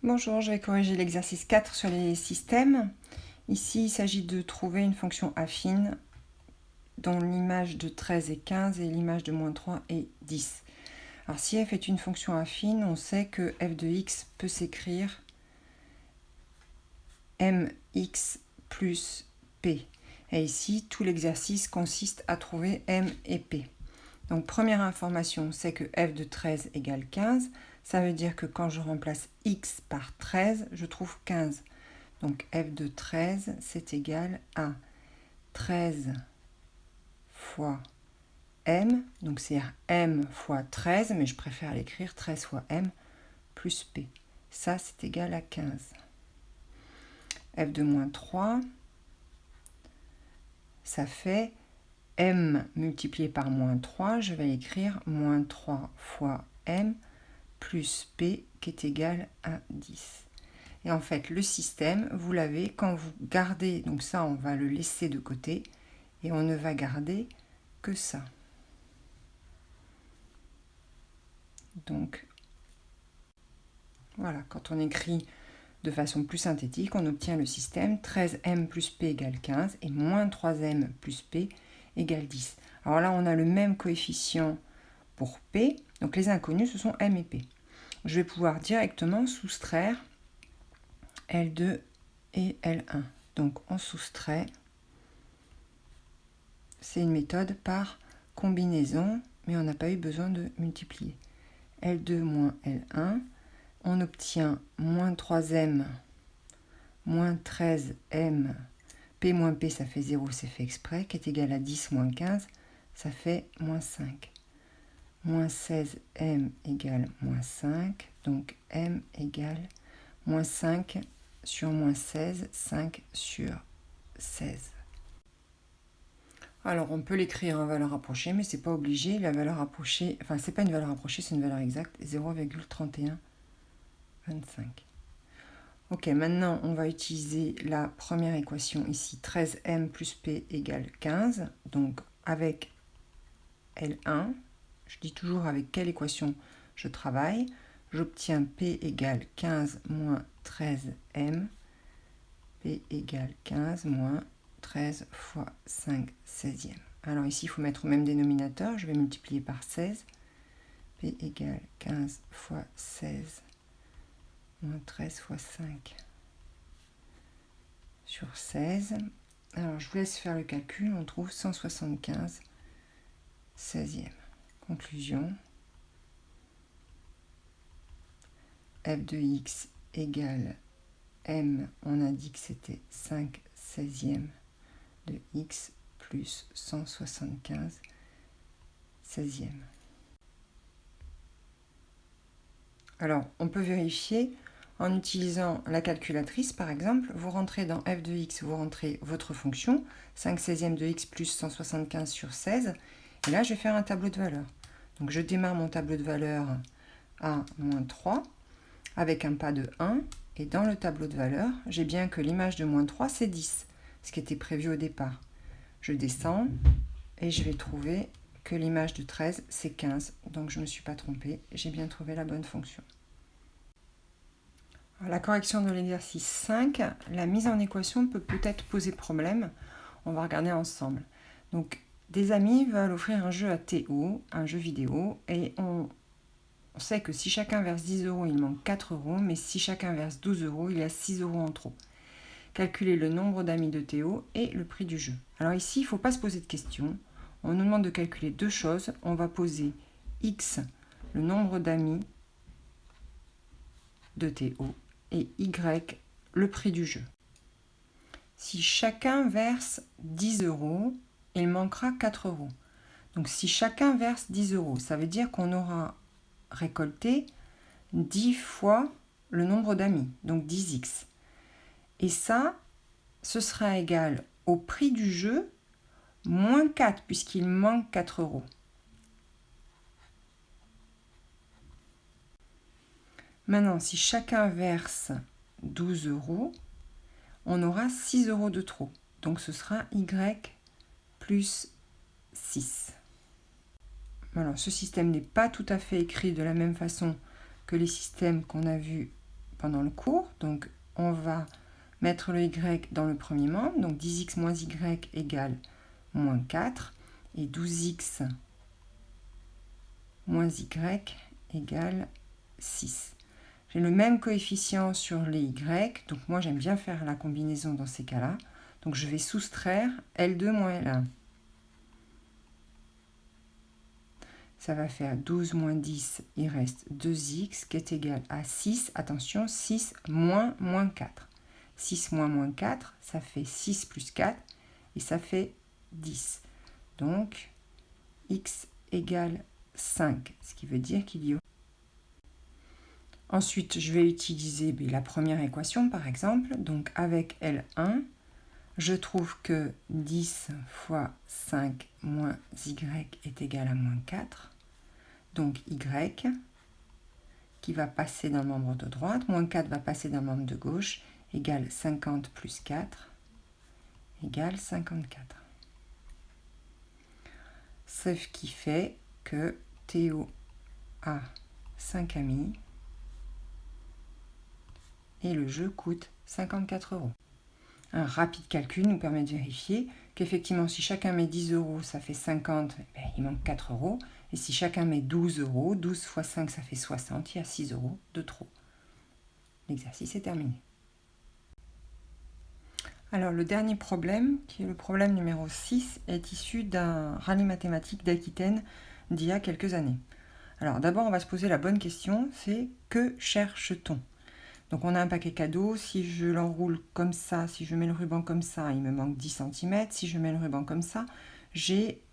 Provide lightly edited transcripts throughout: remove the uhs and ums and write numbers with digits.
Bonjour, je vais corriger l'exercice 4 sur les systèmes. Ici, il s'agit de trouver une fonction affine dont l'image de 13 est 15 et l'image de moins 3 est 10. Alors si f est une fonction affine, on sait que f de x peut s'écrire mx plus p. Et ici, tout l'exercice consiste à trouver m et p. Donc première information, c'est que f de 13 égale 15. Ça veut dire que quand je remplace x par 13, je trouve 15. Donc f de 13, c'est égal à 13 fois m, donc c'est m fois 13, mais je préfère l'écrire 13 fois m plus p. Ça, c'est égal à 15. f de moins 3, ça fait m multiplié par moins 3, je vais écrire moins 3 fois m plus p qui est égal à 10. Et en fait, le système, vous l'avez quand vous gardez, donc ça, on va le laisser de côté, et on ne va garder que ça. Donc, voilà, quand on écrit de façon plus synthétique, on obtient le système 13m plus p égale 15 et moins 3m plus p égale 10. Alors là, on a le même coefficient pour p, donc les inconnus, ce sont m et p. Je vais pouvoir directement soustraire L2 et L1. Donc on soustrait, c'est une méthode par combinaison, mais on n'a pas eu besoin de multiplier. L2 moins L1, on obtient moins 3m moins 13m, p moins p ça fait 0, c'est fait exprès, qui est égal à 10 moins 15, ça fait moins 5. Moins 16m égale moins 5, donc m égale moins 5 sur moins 16, 5 sur 16. Alors on peut l'écrire en valeur approchée, mais c'est pas obligé. La valeur approchée, enfin c'est pas une valeur approchée, c'est une valeur exacte, 0,3125. Ok, maintenant on va utiliser la première équation ici, 13m plus p égale 15. Donc avec L1, je dis toujours avec quelle équation je travaille, j'obtiens p égale 15 moins 13m, p égale 15 moins 13 fois 5 16e. Alors ici, il faut mettre au même dénominateur, je vais multiplier par 16, p égale 15 fois 16 moins 13 fois 5 sur 16. Alors je vous laisse faire le calcul, on trouve 175 16e. Conclusion, f de x égale m, on a dit que c'était 5 16e de x plus 175 16e. Alors, on peut vérifier en utilisant la calculatrice, par exemple. Vous rentrez dans f de x, vous rentrez votre fonction, 5 16e de x plus 175 sur 16. Et là, je vais faire un tableau de valeurs. Donc, je démarre mon tableau de valeurs à moins 3 avec un pas de 1. Et dans le tableau de valeurs, j'ai bien que l'image de moins 3, c'est 10, ce qui était prévu au départ. Je descends et je vais trouver que l'image de 13, c'est 15. Donc, je ne me suis pas trompée, j'ai bien trouvé la bonne fonction. Alors, la correction de l'exercice 5, la mise en équation peut peut-être poser problème. On va regarder ensemble. Donc, des amis veulent offrir un jeu à Théo, un jeu vidéo, et on sait que si chacun verse 10 €, il manque 4 €, mais si chacun verse 12 €, il y a 6 € en trop. Calculer le nombre d'amis de Théo et le prix du jeu. Alors ici, il ne faut pas se poser de questions. On nous demande de calculer deux choses. On va poser x, le nombre d'amis de Théo, et y, le prix du jeu. Si chacun verse 10 €, il manquera 4 €. Donc si chacun verse 10 €, ça veut dire qu'on aura récolté 10 fois le nombre d'amis, donc 10x. Et ça, ce sera égal au prix du jeu moins 4, puisqu'il manque 4 €. Maintenant, si chacun verse 12 €, on aura 6 € de trop. Donc ce sera y plus 6. Alors, ce système n'est pas tout à fait écrit de la même façon que les systèmes qu'on a vus pendant le cours. Donc, on va mettre le y dans le premier membre. Donc, 10x moins y égale moins 4. Et 12x moins y égale 6. J'ai le même coefficient sur les y. Donc, moi, j'aime bien faire la combinaison dans ces cas-là. Donc, je vais soustraire L2 moins L1. Ça va faire 12 moins 10, il reste 2x qui est égal à 6. Attention, 6 moins moins 4. 6 moins moins 4, ça fait 6 plus 4 et ça fait 10. Donc, x égale 5, ce qui veut dire qu'il y a... Ensuite, je vais utiliser la première équation, par exemple. Donc, avec L1, je trouve que 10 fois 5 moins y est égal à moins 4. Donc, y qui va passer dans le membre de droite, moins 4 va passer dans le membre de gauche, égale 50 plus 4, égale 54. Ce qui fait que Théo a 5 amis et le jeu coûte 54 €. Un rapide calcul nous permet de vérifier qu'effectivement, si chacun met 10 €, ça fait 50, il manque 4 €. Et si chacun met 12 €, 12 fois 5, ça fait 60, il y a 6 € de trop. L'exercice est terminé. Alors, le dernier problème, qui est le problème numéro 6, est issu d'un rallye mathématique d'Aquitaine d'il y a quelques années. Alors, d'abord, on va se poser la bonne question, c'est que cherche-t-on ? Donc, on a un paquet cadeau. Si je l'enroule comme ça, si je mets le ruban comme ça, il me manque 10 cm. Si je mets le ruban comme ça, j'ai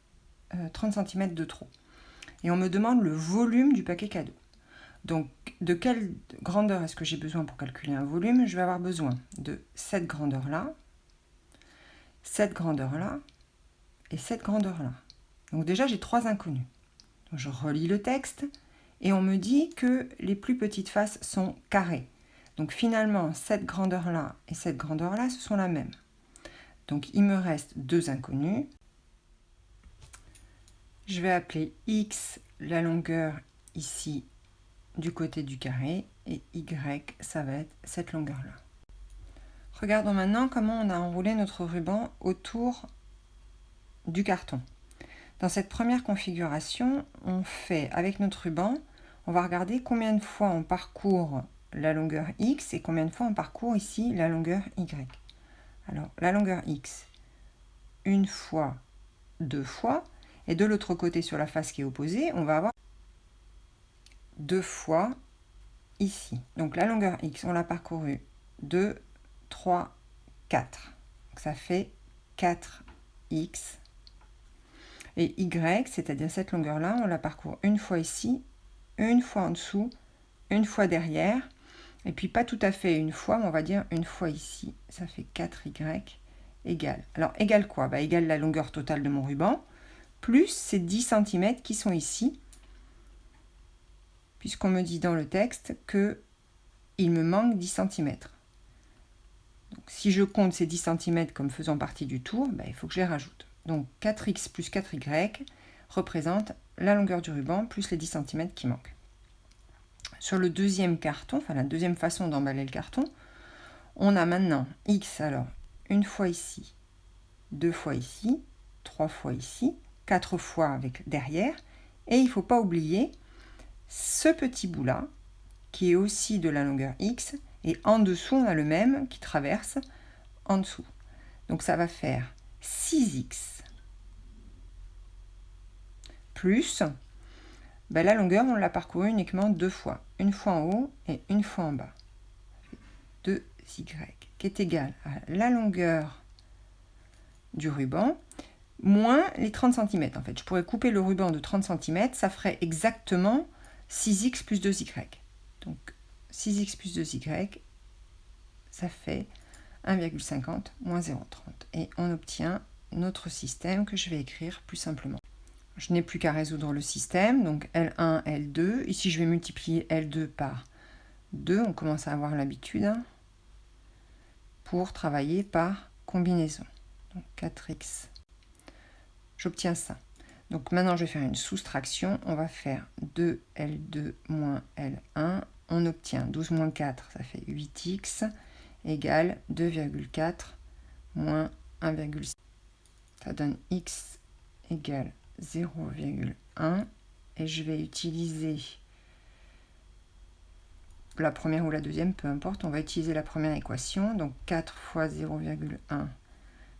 30 cm de trop. Et on me demande le volume du paquet cadeau. Donc, de quelle grandeur est-ce que j'ai besoin pour calculer un volume ? Je vais avoir besoin de cette grandeur-là, cette grandeur-là et cette grandeur-là. Donc déjà, j'ai 3 inconnus. Donc, je relis le texte et on me dit que les plus petites faces sont carrées. Donc finalement, cette grandeur-là et cette grandeur-là, ce sont la même. Donc il me reste 2 inconnus. Je vais appeler x la longueur ici du côté du carré et y, ça va être cette longueur-là. Regardons maintenant comment on a enroulé notre ruban autour du carton. Dans cette première configuration, on fait avec notre ruban, on va regarder combien de fois on parcourt la longueur x et combien de fois on parcourt ici la longueur y. Alors, la longueur x, une fois, 2 fois, et de l'autre côté, sur la face qui est opposée, on va avoir 2 fois ici. Donc, la longueur x, on l'a parcourue 2, 3, 4. Donc, ça fait 4x. Et y, c'est-à-dire cette longueur-là, on la parcourt une fois ici, une fois en dessous, une fois derrière, et puis pas tout à fait une fois, mais on va dire une fois ici. Ça fait 4y égale. Alors, égale quoi ? Égale la longueur totale de mon ruban, plus ces 10 cm qui sont ici, puisqu'on me dit dans le texte qu'il me manque 10 cm. Donc, si je compte ces 10 cm comme faisant partie du tour, il faut que je les rajoute. Donc, 4x plus 4y représente la longueur du ruban plus les 10 cm qui manquent. Sur le deuxième carton, enfin la deuxième façon d'emballer le carton, on a maintenant x, alors, une fois ici, 2 fois ici, 3 fois ici, 4 fois avec derrière, et il ne faut pas oublier ce petit bout-là, qui est aussi de la longueur x, et en dessous, on a le même qui traverse en dessous. Donc ça va faire 6x plus, la longueur, on l'a parcourue uniquement 2 fois. Une fois en haut et une fois en bas. 2y, qui est égal à la longueur du ruban, moins les 30 cm. En fait, je pourrais couper le ruban de 30 cm, ça ferait exactement 6x plus 2y. Donc, 6x plus 2y, ça fait 1,50 moins 0,30. Et on obtient notre système que je vais écrire plus simplement. Je n'ai plus qu'à résoudre le système, donc L1, L2. Ici, je vais multiplier L2 par 2. On commence à avoir l'habitude pour travailler par combinaison. Donc 4x, j'obtiens ça. Donc maintenant, je vais faire une soustraction. On va faire 2L2 moins L1 on obtient 12 moins 4, ça fait 8x, égale 2,4 moins 1,6. Ça donne x égale 0,1. Et je vais utiliser la première ou la deuxième, peu importe. On va utiliser la première équation. Donc 4 fois 0,1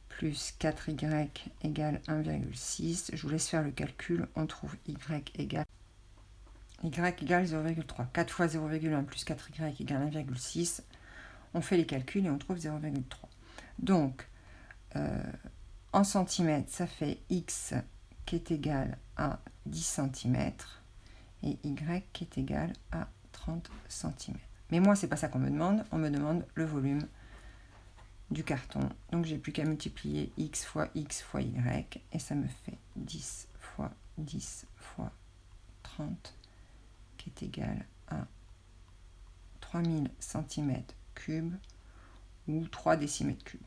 plus 4y égale 1,6. Je vous laisse faire le calcul. On trouve y égale 0,3. 4 fois 0,1 plus 4y égale 1,6. On fait les calculs et on trouve 0,3. Donc, en centimètres, ça fait x qui est égal à 10 cm et y qui est égal à 30 cm. Mais moi, c'est pas ça qu'on me demande. On me demande le volume du carton. Donc, j'ai plus qu'à multiplier x fois y et ça me fait 10 fois 10 fois 30 qui est égal à 3000 cm3 ou 3 décimètres cubes.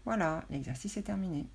Voilà, l'exercice est terminé.